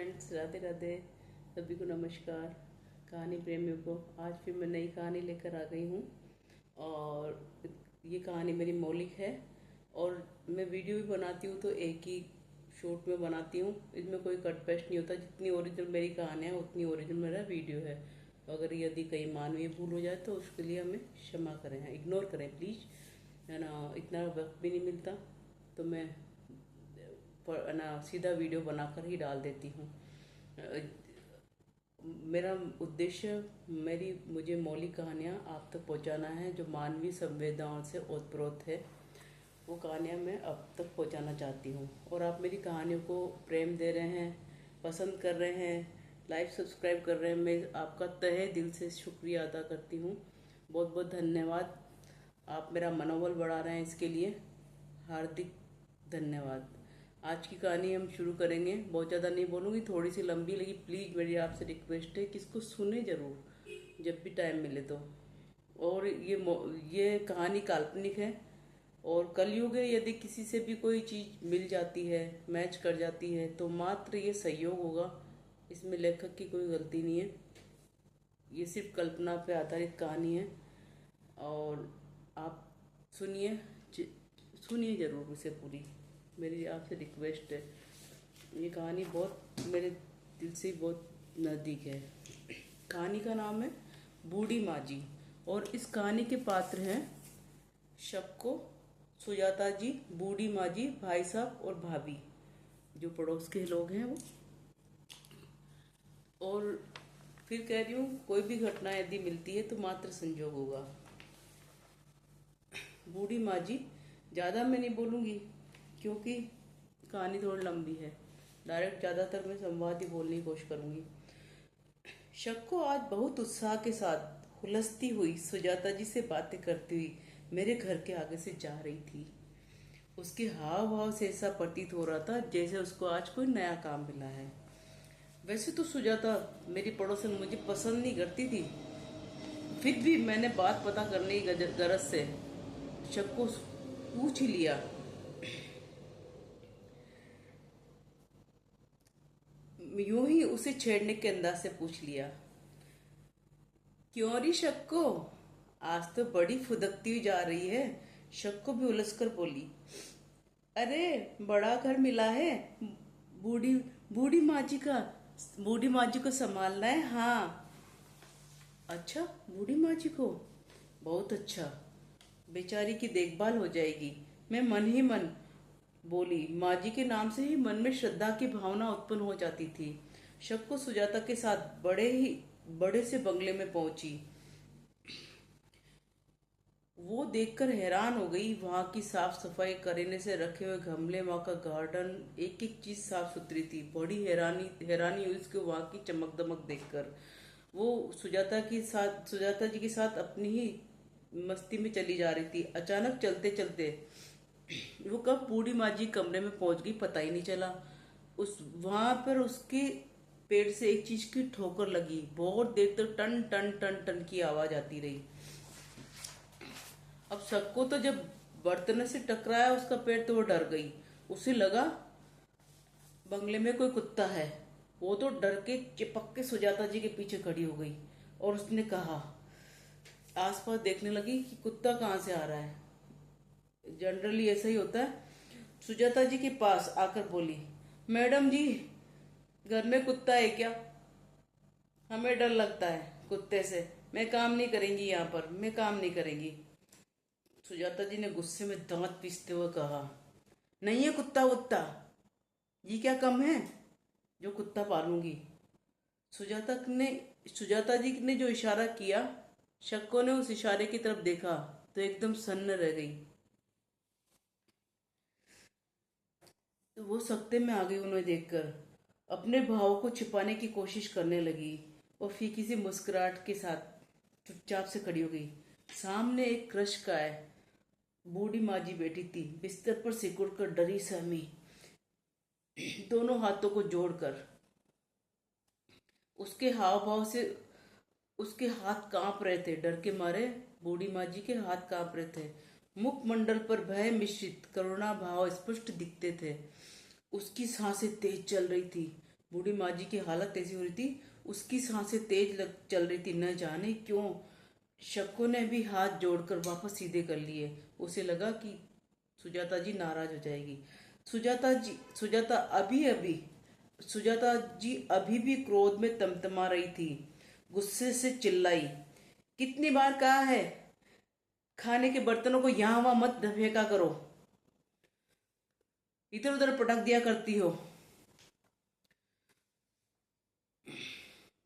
Friends, Radhe Radhe. सभी को नमस्कार। कहानी प्रेमियों को आज फिर मैं नई कहानी लेकर आ गई हूँ। और ये कहानी मेरी मौलिक है। और मैं वीडियो भी बनाती हूँ तो एक ही शॉट में बनाती हूँ। इसमें कोई कट पेस्ट नहीं होता। जितनी ओरिजिनल मेरी कहानी है उतनी ओरिजिनल मेरा वीडियो है। तो अगर यदि कहीं मानवीय भूल हो जाए तो उसके लिए हमें क्षमा करें, इग्नोर करें प्लीज़, है ना। इतना वक्त भी नहीं मिलता तो मैं ना सीधा वीडियो बनाकर ही डाल देती हूँ। मेरा उद्देश्य मुझे मौलिक कहानियाँ आप तक पहुँचाना है जो मानवीय संवेदनाओं से ओतप्रोत है। वो कहानियाँ मैं अब तक पहुँचाना चाहती हूँ और आप मेरी कहानियों को प्रेम दे रहे हैं, पसंद कर रहे हैं, लाइक सब्सक्राइब कर रहे हैं। मैं आपका तहे दिल से शुक्रिया अदा करती हूँ। बहुत बहुत धन्यवाद। आप मेरा मनोबल बढ़ा रहे हैं, इसके लिए हार्दिक धन्यवाद। आज की कहानी हम शुरू करेंगे। बहुत ज़्यादा नहीं बोलूँगी, थोड़ी सी लंबी, लेकिन प्लीज़ मेरी आपसे रिक्वेस्ट है कि इसको सुने ज़रूर जब भी टाइम मिले तो। और ये कहानी काल्पनिक है और कलयुग है। यदि किसी से भी कोई चीज़ मिल जाती है, मैच कर जाती है, तो मात्र ये संयोग होगा। इसमें लेखक की कोई गलती नहीं है। ये सिर्फ कल्पना पे आधारित कहानी है। और आप सुनिए, सुनिए ज़रूर इसे पूरी। मेरी आपसे रिक्वेस्ट है। ये कहानी बहुत मेरे दिल से बहुत नज़दीक है। कहानी का नाम है बूढ़ी माँ जी। और इस कहानी के पात्र हैं शक्को, सुजाता जी, बूढ़ी माँ जी, भाई साहब और भाभी, जो पड़ोस के लोग हैं वो। और फिर कह रही हूँ, कोई भी घटना यदि मिलती है तो मात्र संजोग होगा। बूढ़ी माँ जी। ज़्यादा मैं नहीं बोलूँगी क्योंकि कहानी थोड़ी लंबी है। डायरेक्ट ज़्यादातर मैं संवाद ही बोलने की कोशिश करूँगी। शक्को आज बहुत उत्साह के साथ हुलसती हुई सुजाता जी से बातें करती हुई मेरे घर के आगे से जा रही थी। उसके हाव भाव से ऐसा प्रतीत हो रहा था जैसे उसको आज कोई नया काम मिला है। वैसे तो सुजाता मेरी पड़ोसन मुझे पसंद नहीं करती थी, फिर भी मैंने बात पता करने की गरज से शक्को पूछ ही लिया। यूं ही उसे छेड़ने के अंदाज से पूछ लिया, क्यों री शक्को, आज तो बड़ी फुदकती हुई जा रही है। शक्को भी उलझकर बोली, अरे बड़ा घर मिला है, बूढ़ी बूढ़ी माँ जी का, बूढ़ी माँ जी को संभालना है। हाँ। अच्छा, बूढ़ी माँ जी को, बहुत अच्छा, बेचारी की देखभाल हो जाएगी। मैं मन ही मन बोली। माँ जी के नाम से ही मन में श्रद्धा की भावना उत्पन्न हो जाती थी। शक्को सुजाता के साथ बड़े से बंगले में पहुंची। वो देखकर हैरान हो गई। वहां की साफ सफाई करने से रखे हुए गमले, वहां का गार्डन, एक एक चीज साफ सुथरी थी। बड़ी हैरानी हुई उसको वहां की चमक दमक देखकर। वो सुजाता जी के साथ अपनी ही मस्ती में चली जा रही थी। अचानक चलते चलते वो कब बूढ़ी माँ जी कमरे में पहुंच गई पता ही नहीं चला। उस वहां पर उसके पेड़ से एक चीज की ठोकर लगी। बहुत देर तक टन टन टन टन की आवाज आती रही। अब सबको तो जब बर्तन से टकराया उसका पैर, तो वो डर गई। उसे लगा बंगले में कोई कुत्ता है। वो तो डर के चिपक के सुजाता जी के पीछे खड़ी हो गई और उसने कहा, आसपास देखने लगी कि कुत्ता कहाँ से आ रहा है। जनरली ऐसा ही होता है। सुजाता जी के पास आकर बोली, मैडम जी, घर में कुत्ता है क्या? हमें डर लगता है कुत्ते से। मैं काम नहीं करेंगी यहाँ पर, मैं काम नहीं करेंगी। सुजाता जी ने गुस्से में दांत पीसते हुए कहा, नहीं है कुत्ता वुत्ता, ये क्या कम है जो कुत्ता पालूंगी। सुजाता जी ने जो इशारा किया, शक्को ने उस इशारे की तरफ देखा तो एकदम सन्न रह गई। तो वो सकते में आ गई उन्हें देखकर। अपने भाव को छिपाने की कोशिश करने लगी और फीकी सी मुस्कुराहट के साथ चुपचाप से खड़ी हो गई। सामने एक कृशकाय बूढ़ी माँ जी बैठी थी, बिस्तर पर सिकुड़ कर डरी सहमी, दोनों हाथों को जोड़कर। उसके हाव भाव से उसके हाथ कांप रहे थे, डर के मारे बूढ़ी माँ जी के हाथ कांप रहे थे। मुखमंडल पर भय मिश्रित करुणा भाव स्पष्ट दिखते थे। उसकी सांसें तेज चल रही थी। बूढ़ी माँ जी की हालत ऐसी हो रही थी, उसकी सांसें तेज चल रही थी, न जाने क्यों। शक्को ने भी हाथ जोड़कर वापस सीधे कर लिए। उसे लगा कि सुजाता जी नाराज हो जाएगी। सुजाता सुजाता जी अभी भी क्रोध में तमतमा रही थी। गुस्से से चिल्लाई, कितनी बार कहा है खाने के बर्तनों को यहाँ वहां मत फेंका करो, इधर उधर पटक दिया करती हो।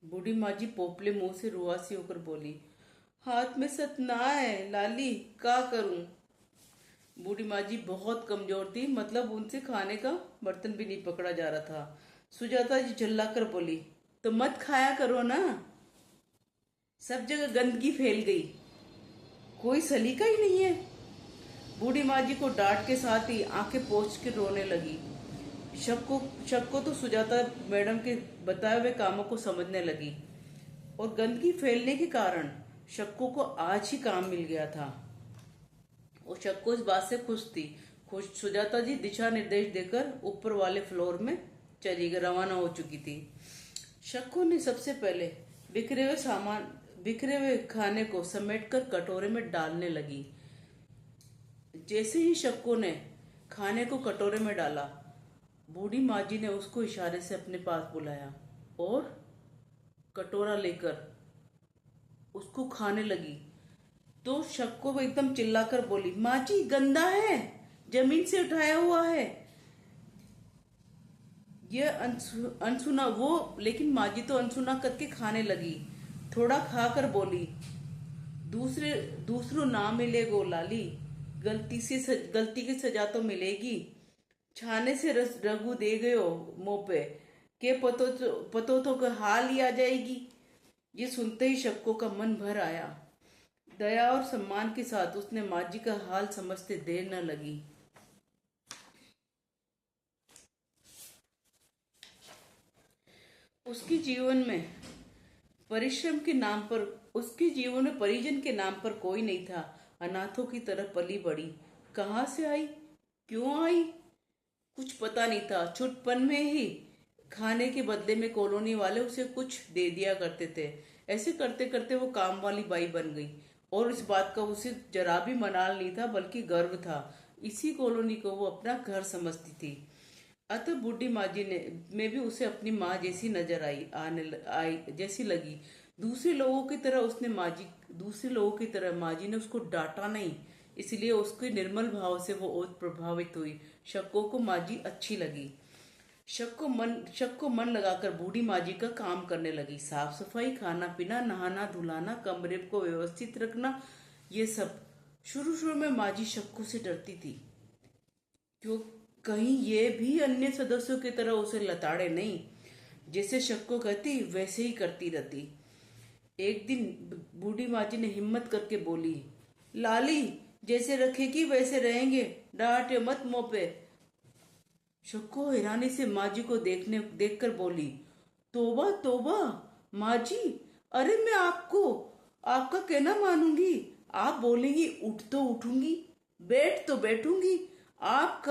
बूढ़ी माँ जी पोपले मुंह से रुआसी होकर बोली, हाथ में सतना है लाली, का करूं। बूढ़ी माँ जी बहुत कमजोर थी, मतलब उनसे खाने का बर्तन भी नहीं पकड़ा जा रहा था। सुजाता जी चिल्लाकर बोली, तो मत खाया करो ना, सब जगह गंदगी फैल गई, कोई सलीका ही नहीं है। बूढ़ी माँ जी को डांट के साथ ही आंखें पोंछ के रोने लगी। शक को तो सुजाता मैडम के बताए हुए कामों को समझने लगी, और गंदगी फैलने के कारण शक्को को आज ही काम मिल गया था। वो शक्को इस बात से खुश थी। खुश सुजाता जी दिशा निर्देश देकर ऊपर वाले फ्लोर में चली गई, रवाना हो चुकी थी। शक्को ने सबसे पहले बिखरे हुए खाने को समेटकर कटोरे में डालने लगी। जैसे ही शक्को ने खाने को कटोरे में डाला, बूढ़ी माँ जी ने उसको इशारे से अपने पास बुलाया और कटोरा लेकर उसको खाने लगी। तो शक्को एकदम चिल्लाकर बोली, माँ जी गंदा है, जमीन से उठाया हुआ है। यह अनसुना वो, लेकिन माँ जी तो अनसुना करके खाने लगी। थोड़ा खाकर बोली, दूसरों ना मिले गो लाली, गलती की सजा तो मिलेगी। छाने से रघु दे गयो मुंह पे, के पतो तो का हाल ही आ जाएगी। ये सुनते ही शक्को का मन भर आया। दया और सम्मान के साथ उसने माँ जी का हाल समझते देर न लगी। उसके जीवन में परिश्रम के नाम पर उसके जीवन में परिजन के नाम पर कोई नहीं था। अनाथों की तरह पली बड़ी। कहाँ से आई, क्यों आई, कुछ पता नहीं था। छुटपन में ही खाने के बदले में कॉलोनी वाले उसे कुछ दे दिया करते थे। ऐसे करते करते वो काम वाली बाई बन गई, और इस बात का उसे जरा भी मलाल नहीं था, बल्कि गर्व था। इसी कॉलोनी को वो अपना घर समझती थी। अतः बूढ़ी माँ जी ने में भी उसे अपनी माँ जैसी नजर आई जैसी लगी। दूसरे लोगों की तरह माँ जी ने उसको डांटा नहीं, इसलिए उसके निर्मल भाव से वो और प्रभावित हुई। शक्को को माँ जी अच्छी लगी। शक को मन लगाकर बूढ़ी माँ जी का काम करने लगी। साफ सफाई, खाना पीना, नहाना धुलाना, कमरे को व्यवस्थित रखना, ये सब। शुरू शुरू में माँ जी शक्को से डरती थी, क्यों कहीं ये भी अन्य सदस्यों की तरह उसे लताड़े नहीं। जैसे शक्को कहती वैसे ही करती रहती। एक दिन बूढ़ी माँ जी ने हिम्मत करके बोली, लाली जैसे रखेगी वैसे रहेंगे, डांटे मत मुंह पे। शक्को हैरानी से माँ जी को देखकर बोली, तोबा तोबा माँ जी, अरे मैं आपका कहना मानूंगी। आप बोलेंगी उठ तो उठूंगी, बैठ तो बैठूंगी। आप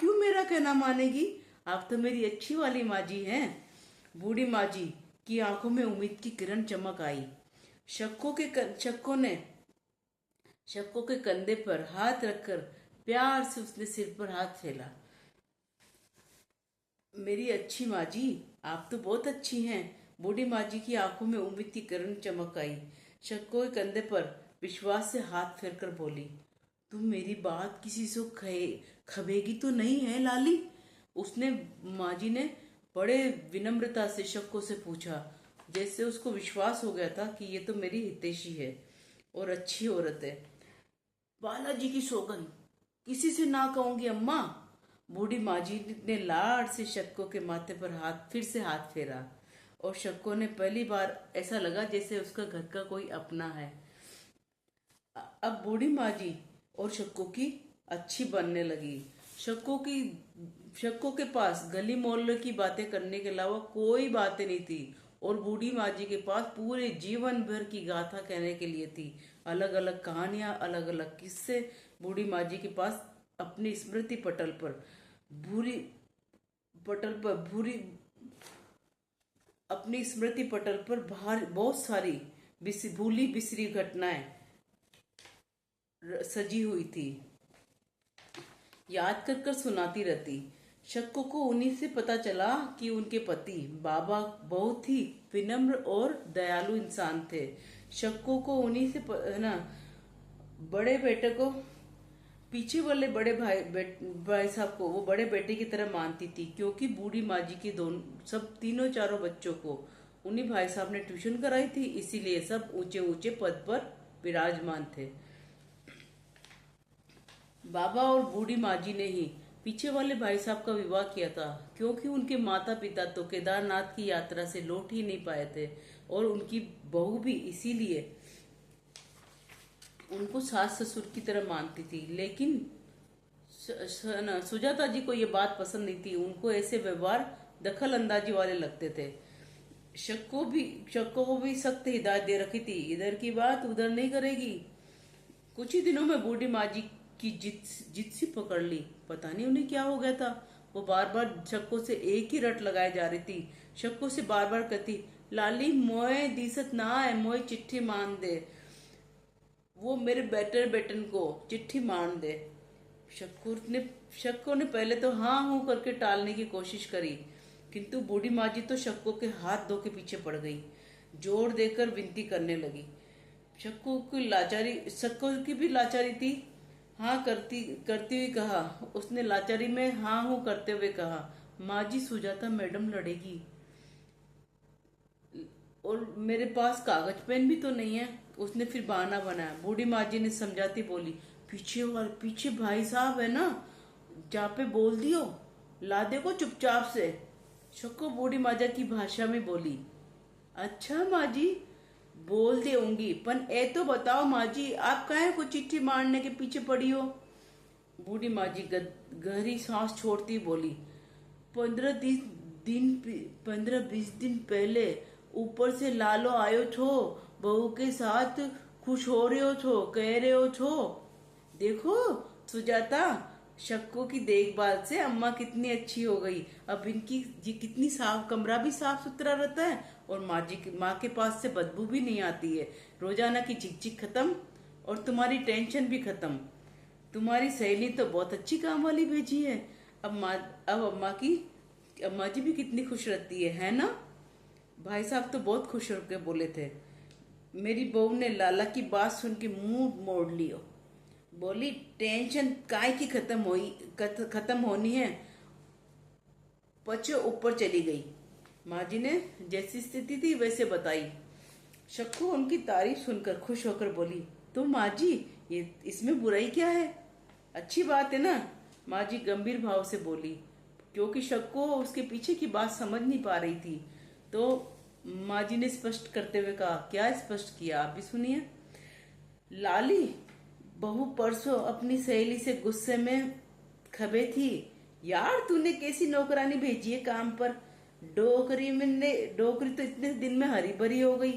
क्यों मेरा कहना मानेगी, आप तो मेरी अच्छी वाली माँ जी हैं। बूढ़ी माँ जी की आंखों में उम्मीद की किरण चमक आई। शक्को के कंधे पर हाथ रखकर प्यार से उसने सिर पर हाथ फैला। मेरी अच्छी माँ जी, आप तो बहुत अच्छी हैं। बूढ़ी माँ जी की आंखों में उम्मीद की किरण चमक आई। शक्को के कंधे पर विश्वास से हाथ फेरकर बोली, तुम मेरी बात किसी से खबेगी तो नहीं है लाली। उसने माँ जी ने बड़े विनम्रता से शक्को से पूछा, जैसे उसको विश्वास हो गया था कि ये तो मेरी हितैषी है और अच्छी औरत है। बालाजी की सौगंध, किसी से ना कहूंगी अम्मा। बूढ़ी माँ जी ने लाड से शक्को के माथे पर फिर से हाथ फेरा, और शक्को ने पहली बार ऐसा लगा जैसे उसका घर का कोई अपना है। अब बूढ़ी माँ जी और शक्को की अच्छी बनने लगी। शक्को के पास गली मोहल्ले की बातें करने के अलावा कोई बातें नहीं थी, और बूढ़ी माँ जी के पास पूरे जीवन भर की गाथा कहने के लिए थी। अलग अलग कहानियां, अलग अलग किस्से। बूढ़ी माँ जी के पास अपनी स्मृति पटल पर भूरी अपनी स्मृति पटल पर बाहर बहुत सारी भूली बिसरी घटनाएं सजी हुई थी, याद कर कर सुनाती रहती। शक्को को उन्हीं से पता चला कि उनके पति बाबा बहुत ही विनम्र और दयालु इंसान थे। शक्को को उन्हीं से है ना, बड़े बेटे को, पीछे वाले बड़े भाई साहब को वो बड़े बेटे की तरह मानती थी, क्योंकि बूढ़ी माँ जी के दोनों सब तीनों चारों बच्चों को उन्हीं भाई साहब ने ट्यूशन कराई थी, इसीलिए सब ऊंचे ऊंचे पद पर विराजमान थे। बाबा और बूढ़ी माँ जी ने ही पीछे वाले भाई साहब का विवाह किया था, क्योंकि उनके माता पिता तो केदारनाथ की यात्रा से लौट ही नहीं पाए थे और उनकी बहू भी इसीलिए उनको सास ससुर की तरह मानती थी। लेकिन सुजाता जी को ये बात पसंद नहीं थी, उनको ऐसे व्यवहार दखल अंदाजी वाले लगते थे। शक्को को भी सख्त हिदायत दे रखी थी, इधर की बात उधर नहीं करेगी। कुछ ही दिनों में बूढ़ी माँ जी की जिद सी पकड़ ली, पता नहीं उन्हें क्या हो गया था। वो बार बार शक्को से एक ही रट लगाए जा रही थी। शक्को से बार बार कहती, लाली मोए दिसत ना है, मोए चिट्ठी मान दे, वो मेरे बेटन को चिट्ठी मान दे। शक्को ने पहले तो हाँ हूं करके टालने की कोशिश करी, किंतु बूढ़ी माँ जी तो शक्को के हाथ धो के पीछे पड़ गई, जोर देकर विनती करने लगी। शक्को की भी लाचारी थी। हाँ करती हुई कहा, उसने लाचारी में हाँ हूं करते हुए कहा, माँ जी सुजाता मैडम लड़ेगी और मेरे पास कागज पेन भी तो नहीं है। उसने फिर बहाना बनाया। बूढ़ी माँ जी ने समझाती बोली, पीछे भाई साहब है ना, जा पे बोल दियो, ला दे को चुपचाप से। शक्को बूढ़ी माजा की भाषा में बोली, अच्छा माँ जी बोल देऊंगी, पर ए तो बताओ माँ जी, आप काहे को चिट्ठी मारने के पीछे पड़ी हो। बूढ़ी माँ जी गहरी सांस छोड़ती बोली, 15-20 दिन पहले ऊपर से लालो आयो छो, बहू के साथ खुश हो रहे हो छो, कह रहे हो छो, देखो सुजाता शक्को की देखभाल से अम्मा कितनी अच्छी हो गई, अब इनकी ये कितनी साफ, कमरा भी साफ सुथरा रहता है और माँ के पास से बदबू भी नहीं आती है, रोजाना की चिकचिक खत्म और तुम्हारी टेंशन भी खत्म। तुम्हारी सहेली तो बहुत अच्छी काम वाली भेजी है, अब अम्मा जी भी कितनी खुश रहती है ना। भाई साहब तो बहुत खुश होकर बोले थे। मेरी बहू ने लाला की बात सुन के मुंह मोड़ लियो, बोली टेंशन काय की खत्म होनी है, पचे ऊपर चली गई। माँ जी ने जैसी स्थिति थी वैसे बताई। शक्को उनकी तारीफ सुनकर खुश होकर बोली, तो माँ जी ये इसमें बुराई क्या है, अच्छी बात है ना। माँ जी गंभीर भाव से बोली, क्योंकि शक्को उसके पीछे की बात समझ नहीं पा रही थी, तो माँ जी ने स्पष्ट करते हुए कहा, क्या स्पष्ट किया आप भी सुनिए। लाली बहू परसों अपनी सहेली से गुस्से में खबे थी, यार तूने कैसी नौकरानी भेजी है काम पर, डोकरी तो इतने दिन में हरी भरी हो गई,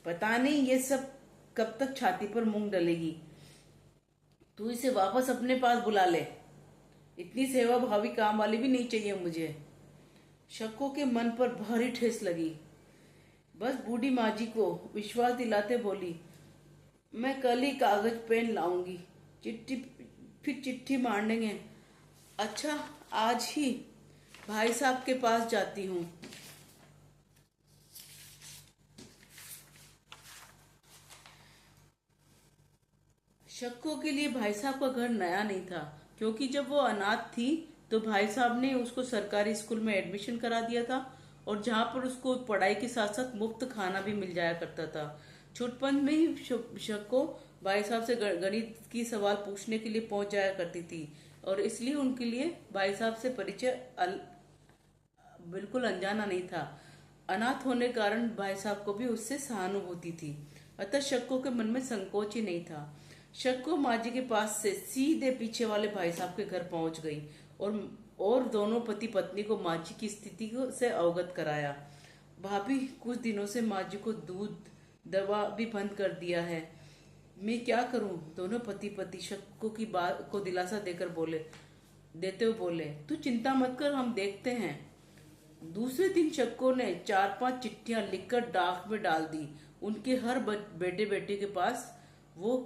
पता नहीं ये सब कब तक छाती पर मूंग डलेगी, तू इसे वापस अपने पास बुला ले, इतनी सेवा भावी काम वाली भी नहीं चाहिए मुझे। शक्को के मन पर भारी ठेस लगी। बस बूढ़ी माँ जी को विश्वास दिलाते बोली, मैं कल ही कागज पेन लाऊंगी, चिट्ठी मारनेंगे। अच्छा आज ही भाई साहब के पास जाती हूँ। शक्को के लिए भाई साहब का घर नया नहीं था, क्योंकि जब वो अनाथ थी तो भाई साहब ने उसको सरकारी स्कूल में एडमिशन करा दिया था और जहाँ पर उसको पढ़ाई के साथ साथ मुफ्त खाना भी मिल जाया करता था। छुटपन में ही शक्को भाई साहब से गणित की सवाल पूछने के लिए पहुंच जाया करती थी और इसलिए उनके लिए भाई साहब से परिचय बिल्कुल अनजाना नहीं था। अनाथ होने के कारण भाई साहब को भी उससे सहानुभूति थी, अतः शक्को के मन में संकोच ही नहीं था। शक्को माँ जी के पास से सीधे पीछे वाले भाई साहब के घर पहुंच गई और दोनों पति पत्नी को माँ जी की स्थिति से अवगत कराया। भाभी कुछ दिनों से माँ जी को दूध दवा भी बंद कर दिया है, मैं क्या करूं। दोनों पति शक्को की बात को दिलासा देते हुए बोले, तू चिंता मत कर, हम देखते हैं। दूसरे दिन शक्को ने 4-5 चिट्ठियां लिखकर डाक में डाल दी। उनके हर बेटे बेटे के पास वो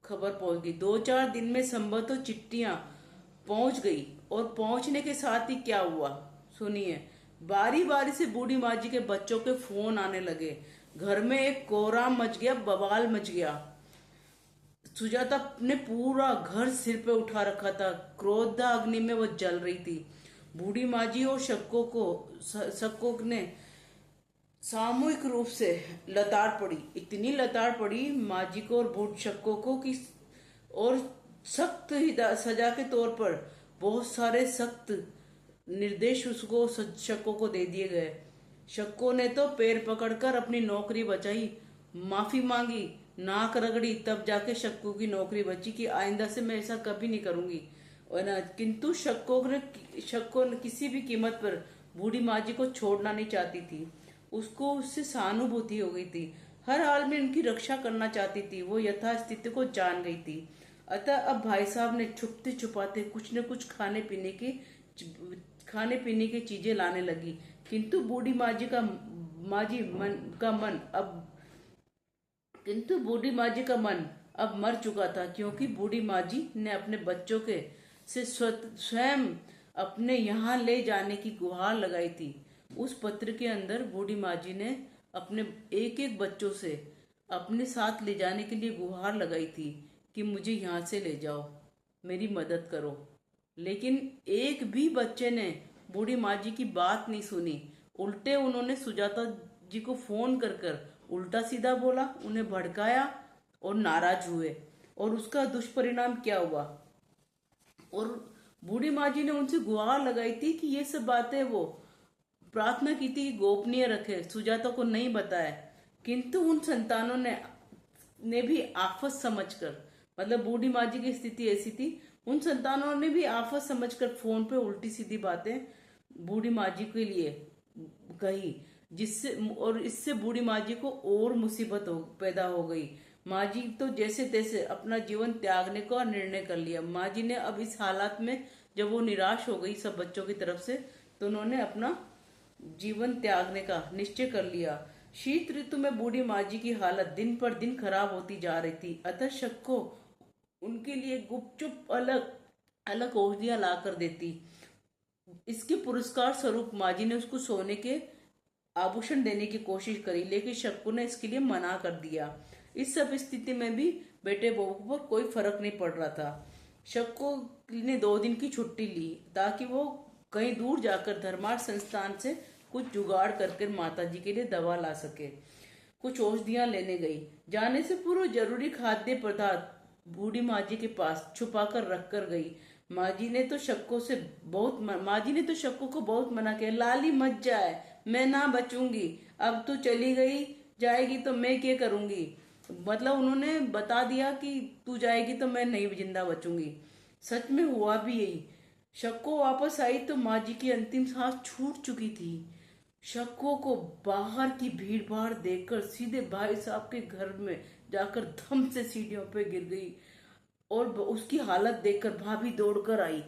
खबर पहुंच गई। 2-4 दिन में संभवतः चिट्ठियां पहुंच गई। और पहुंचने के साथ ही क्या हुआ सुनिए। बारी बारी से बूढ़ी माँ जी के बच्चों के फोन आने लगे। घर में एक कोहराम मच गया, बवाल मच गया। सुजाता ने पूरा घर सिर पे उठा रखा था। क्रोध अग्नि में वो जल रही थी। बूढ़ी माँ जी और शक्को ने सामूहिक रूप से लताड़ पड़ी। इतनी लताड़ पड़ी माँ जी को और बूढ़ शक्को को कि और सख्त सजा के तौर पर बहुत सारे सख्त निर्देश उसको शक्को को दे दिए गए। शक्को ने तो पैर पकड़कर अपनी नौकरी बचाई, माफी मांगी, नाक रगड़ी, तब जाके शक्को की नौकरी बची कि आइंदा से मैं ऐसा कभी नहीं करूंगी। और ना किंतु शक्को ने किसी भी कीमत पर बूढ़ी माँ जी को छोड़ना नहीं चाहती थी। उसको उससे सहानुभूति हो गई थी। हर हाल में उनकी रक्षा करना चाहती थी। वो यथास्थिति को जान गई थी। अतः अब भाई साहब ने छुपते छुपाते कुछ न कुछ खाने पीने की चीजें लाने लगी। किंतु बूढ़ी माँ जी का मन अब मर चुका था, क्योंकि बूढ़ी माँ जी ने अपने बच्चों के से स्वयं अपने यहाँ ले जाने की गुहार लगाई थी। उस पत्र के अंदर बूढ़ी माँ जी ने अपने एक एक बच्चों से अपने साथ ले जाने के लिए गुहार लगाई थी कि मुझे यहाँ से ले जाओ, मेरी मदद करो। लेकिन एक भी बच्चे ने बूढ़ी माँ जी की बात नहीं सुनी। उल्टे उन्होंने सुजाता जी को फोन कर कर उल्टा सीधा बोला, उन्हें भड़काया और नाराज हुए। और उसका दुष्परिणाम क्या हुआ। और बूढ़ी माँ जी ने उनसे गुहार लगाई थी कि ये सब बातें वो प्रार्थना की थी कि गोपनीय रखे, सुजाता को नहीं बताया। किंतु उन संतानों ने भी आफत समझकर, मतलब बूढ़ी माँ जी की स्थिति ऐसी थी, उन संतानों ने भी आफत समझकर फोन पे उल्टी सीधी बातें बूढ़ी माँ जी के लिए कही, इससे बूढ़ी माँ जी को और मुसीबत पैदा हो गई। माँ जी तो जैसे तैसे अपना जीवन त्यागने का निर्णय कर लिया। माँ जी ने अब इस हालात में जब वो निराश हो गई सब बच्चों की तरफ से, तो उन्होंने अपना जीवन त्यागने का निश्चय कर लिया। शीत ऋतु में बूढ़ी माँ जी की हालत दिन पर दिन खराब होती जा रही थी। अतः शक्को उनके लिए गुपचुप अलग अलग औषधियां ला कर देती। इसके पुरस्कार स्वरूप माँ जी ने उसको सोने के आभूषण देने की कोशिश करी, लेकिन शक्को ने इसके लिए मना कर दिया। इस सब स्थिति में भी बेटे बहू पर कोई फर्क नहीं पड़ रहा था। शक्को ने 2 दिन की छुट्टी ली ताकि वो कहीं दूर जाकर धर्मार्थ संस्थान से कुछ जुगाड़ करके माता जी के लिए दवा ला सके। कुछ औषधियां लेने गई। जाने से पूर्व जरूरी खाद्य पदार्थ बूढ़ी माँ जी के पास छुपा कर रख कर गई। माँ जी ने तो शक्को को बहुत मना किया, लाली मत जाए, मैं ना बचूंगी, अब तो चली गई जाएगी तो मैं क्या करूंगी। मतलब उन्होंने बता दिया कि तू जाएगी तो मैं नहीं जिंदा बचूंगी। सच में हुआ भी यही। शक्को वापस आई तो माँ जी की अंतिम सांस छूट चुकी थी। शक्को को बाहर की भीड़ भाड़ देखकर सीधे भाई साहब के घर में जाकर धम से सीढ़ियों पे गिर गई। और उसकी हालत देखकर भाभी दौड़कर आई।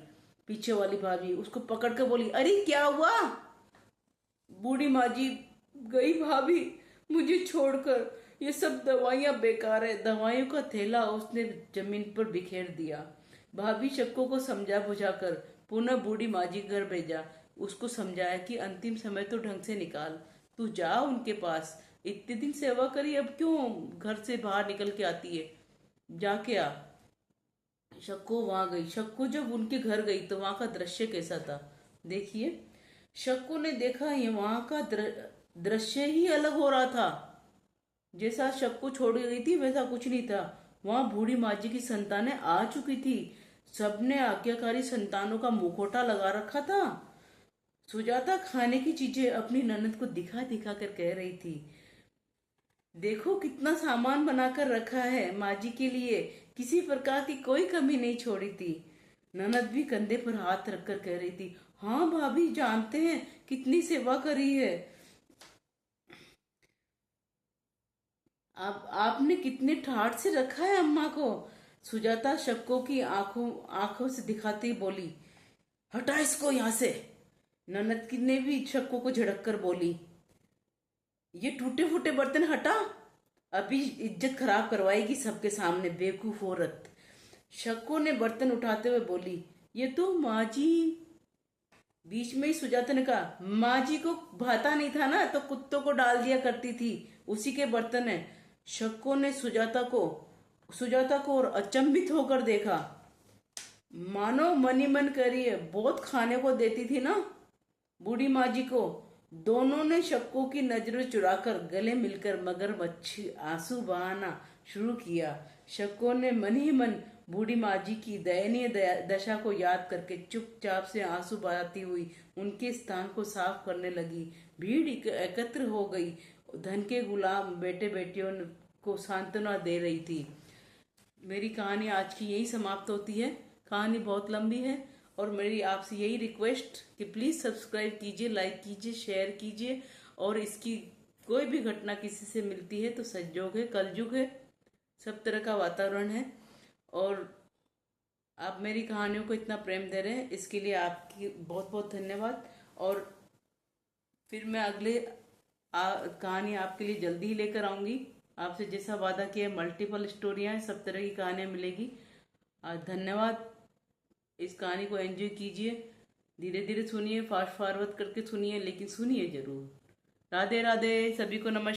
पीछे वाली भाभी उसको पकड़ कर बोली, अरे क्या हुआ। बूढ़ी माँ जी, गई भाभी मुझे छोड़कर, ये सब दवाइयां बेकार है। दवाइयों का थैला उसने जमीन पर बिखेर दिया। भाभी शक्को को समझा बुझाकर पुनः बूढ़ी माँ जी घर भेजा। उसको समझाया कि अंतिम समय तो ढंग से निकाल, तू जा उनके पास, इतने दिन सेवा करी, अब क्यों घर से बाहर निकल के आती है, जाके आ। शक्को वहां गई। शक्को जब उनके घर गई तो वहां का दृश्य कैसा था देखिए। शक्को ने देखा ये वहां का दृश्य ही अलग हो रहा था। जैसा शक्को छोड़ गई थी वैसा कुछ नहीं था। वहां बूढ़ी माँ जी की संतानें आ चुकी थी। सबने आज्ञाकारी संतानों का मुखौटा लगा रखा था। सुजाता खाने की चीजें अपनी ननद को दिखा दिखा कर कह रही थी, देखो कितना सामान बनाकर रखा है माँ जी के लिए, किसी प्रकार की कोई कमी नहीं छोड़ी थी। ननद भी कंधे पर हाथ रखकर कह रही थी, हाँ भाभी जानते हैं कितनी सेवा करी है, आपने कितने ठाट से रखा है अम्मा को। सुजाता शक्को की आंखों से दिखाती बोली, हटा इसको यहाँ से। ननद की ने भी शक्को को झड़क कर बोली, ये टूटे फूटे बर्तन हटा, अभी इज्जत खराब करवाएगी सबके सामने, बेवकूफ औरत। शक्को ने बर्तन उठाते हुए बोली, ये तो माँ जी। बीच में ही सुजाता ने कहा, माँ जी को भाता नहीं था ना तो कुत्तों को डाल दिया करती थी, उसी के बर्तन है। शक्को ने सुजाता को और अचंभित होकर देखा, मानो मन ही मन करिए, बहुत खाने को देती थी ना बूढ़ी माँ जी को। दोनों ने शक्को की नजरें चुराकर गले मिलकर मगरमच्छी आंसू बहाना शुरू किया। शक्को ने मन ही मन बूढ़ी माँ जी की दयनीय दशा को याद करके चुपचाप से आंसू बहाती हुई उनके स्थान को साफ करने लगी। भीड़ एकत्र हो गई। धन के गुलाम बेटे बेटियों को सांत्वना दे रही थी। मेरी कहानी आज की यही समाप्त होती है। कहानी बहुत लंबी है और मेरी आपसे यही रिक्वेस्ट कि प्लीज़ सब्सक्राइब कीजिए, लाइक कीजिए, शेयर कीजिए। और इसकी कोई भी घटना किसी से मिलती है तो संजोग है, कलयुग है, सब तरह का वातावरण है। और आप मेरी कहानियों को इतना प्रेम दे रहे हैं, इसके लिए आपकी बहुत बहुत धन्यवाद। और फिर मैं अगले कहानी आपके लिए जल्दी ही लेकर आऊँगी। आपसे जैसा वादा किया, मल्टीपल स्टोरियाँ, सब तरह की कहानियाँ मिलेगी। धन्यवाद। इस कहानी को एंजॉय कीजिए, धीरे धीरे सुनिए, फास्ट फॉरवर्ड करके सुनिए, लेकिन सुनिए जरूर। राधे राधे, सभी को नमस्कार।